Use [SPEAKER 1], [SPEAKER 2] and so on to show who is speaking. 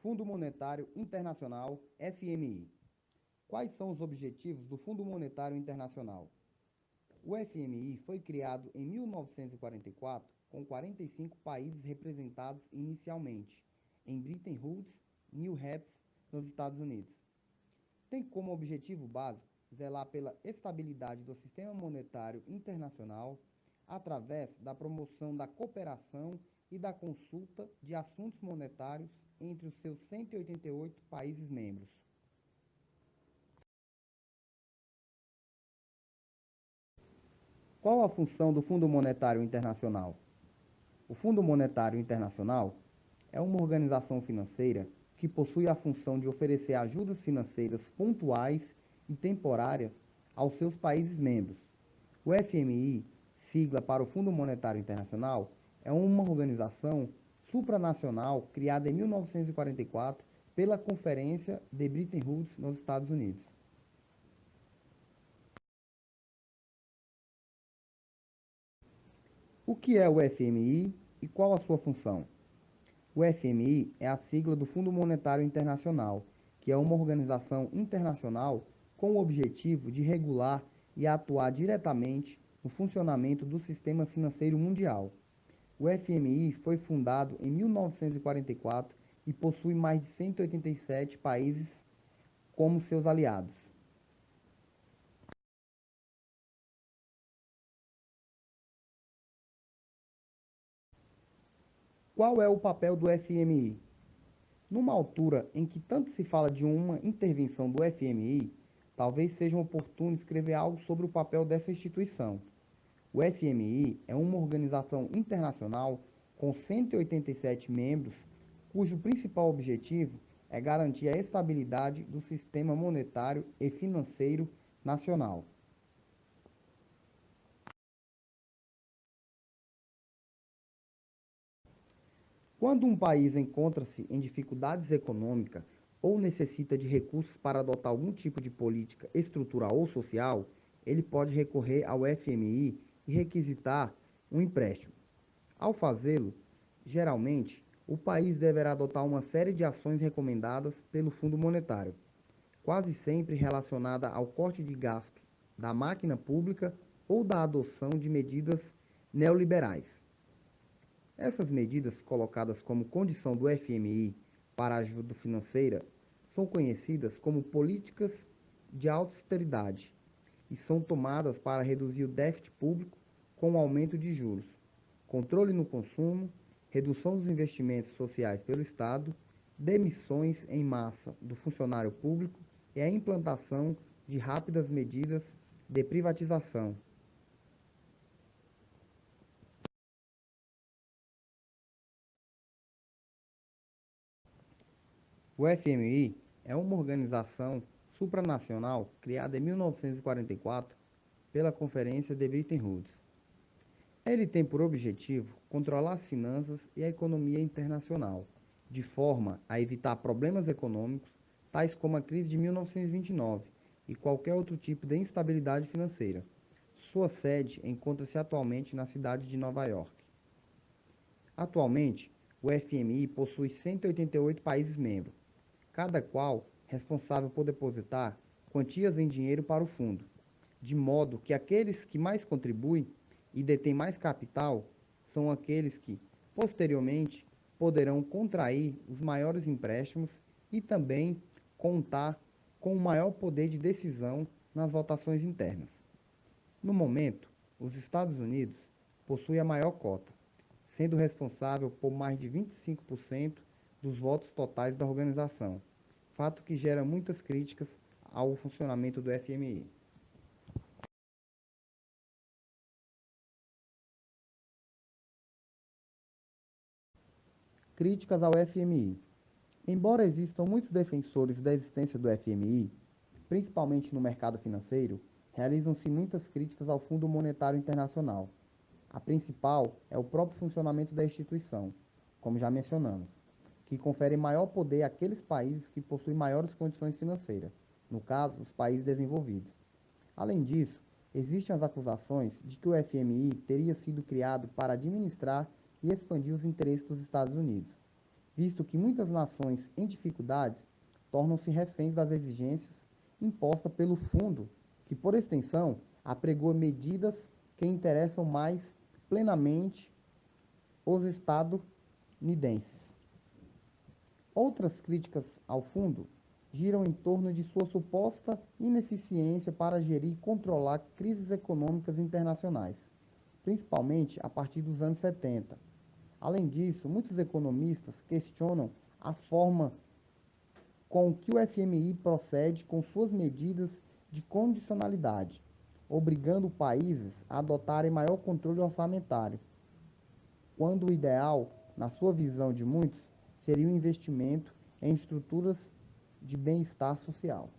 [SPEAKER 1] Fundo Monetário Internacional, FMI. Quais são os objetivos do Fundo Monetário Internacional? O FMI foi criado em 1944 com 45 países representados inicialmente em Bretton Woods, New Hampshire, nos Estados Unidos. Tem como objetivo básico zelar pela estabilidade do sistema monetário internacional através da promoção da cooperação e da consulta de assuntos monetários entre os seus 188 países membros. Qual a função do Fundo Monetário Internacional? O Fundo Monetário Internacional é uma organização financeira que possui a função de oferecer ajudas financeiras pontuais e temporárias aos seus países membros. O FMI, sigla para o Fundo Monetário Internacional, é uma organização supranacional criada em 1944 pela Conferência de Bretton Woods, nos Estados Unidos. O que é o FMI e qual a sua função? O FMI é a sigla do Fundo Monetário Internacional, que é uma organização internacional com o objetivo de regular e atuar diretamente no funcionamento do sistema financeiro mundial. O FMI foi fundado em 1944 e possui mais de 187 países como seus aliados. Qual é o papel do FMI? Numa altura em que tanto se fala de uma intervenção do FMI, talvez seja oportuno escrever algo sobre o papel dessa instituição. O FMI é uma organização internacional com 187 membros, cujo principal objetivo é garantir a estabilidade do sistema monetário e financeiro nacional. Quando um país encontra-se em dificuldades econômicas ou necessita de recursos para adotar algum tipo de política estrutural ou social, ele pode recorrer ao FMI e requisitar um empréstimo. Ao fazê-lo, geralmente, o país deverá adotar uma série de ações recomendadas pelo Fundo Monetário, quase sempre relacionada ao corte de gastos da máquina pública ou da adoção de medidas neoliberais. Essas medidas, colocadas como condição do FMI para a ajuda financeira, são conhecidas como políticas de austeridade e são tomadas para reduzir o déficit público com o aumento de juros, controle no consumo, redução dos investimentos sociais pelo Estado, demissões em massa do funcionário público e a implantação de rápidas medidas de privatização. O FMI é uma organização supranacional criada em 1944 pela Conferência de Bretton Woods. Ele tem por objetivo controlar as finanças e a economia internacional, de forma a evitar problemas econômicos, tais como a crise de 1929 e qualquer outro tipo de instabilidade financeira. Sua sede encontra-se atualmente na cidade de Nova York. Atualmente, o FMI possui 188 países membros, cada qual responsável por depositar quantias em dinheiro para o fundo, de modo que aqueles que mais contribuem e detêm mais capital são aqueles que, posteriormente, poderão contrair os maiores empréstimos e também contar com o maior poder de decisão nas votações internas. No momento, os Estados Unidos possuem a maior cota, sendo responsável por mais de 25% dos votos totais da organização, fato que gera muitas críticas ao funcionamento do FMI. Críticas ao FMI. Embora existam muitos defensores da existência do FMI, principalmente no mercado financeiro, realizam-se muitas críticas ao Fundo Monetário Internacional. A principal é o próprio funcionamento da instituição, como já mencionamos, que confere maior poder àqueles países que possuem maiores condições financeiras, no caso, os países desenvolvidos. Além disso, existem as acusações de que o FMI teria sido criado para administrar e expandir os interesses dos Estados Unidos. visto que muitas nações em dificuldades tornam-se reféns das exigências impostas pelo fundo, que, por extensão, apregoa medidas que interessam mais plenamente os estadunidenses. Outras críticas ao fundo giram em torno de sua suposta ineficiência para gerir e controlar crises econômicas internacionais, principalmente a partir dos anos 70. Além disso, muitos economistas questionam a forma com que o FMI procede com suas medidas de condicionalidade, obrigando países a adotarem maior controle orçamentário, quando o ideal, na sua visão de muitos, seria o investimento em estruturas de bem-estar social.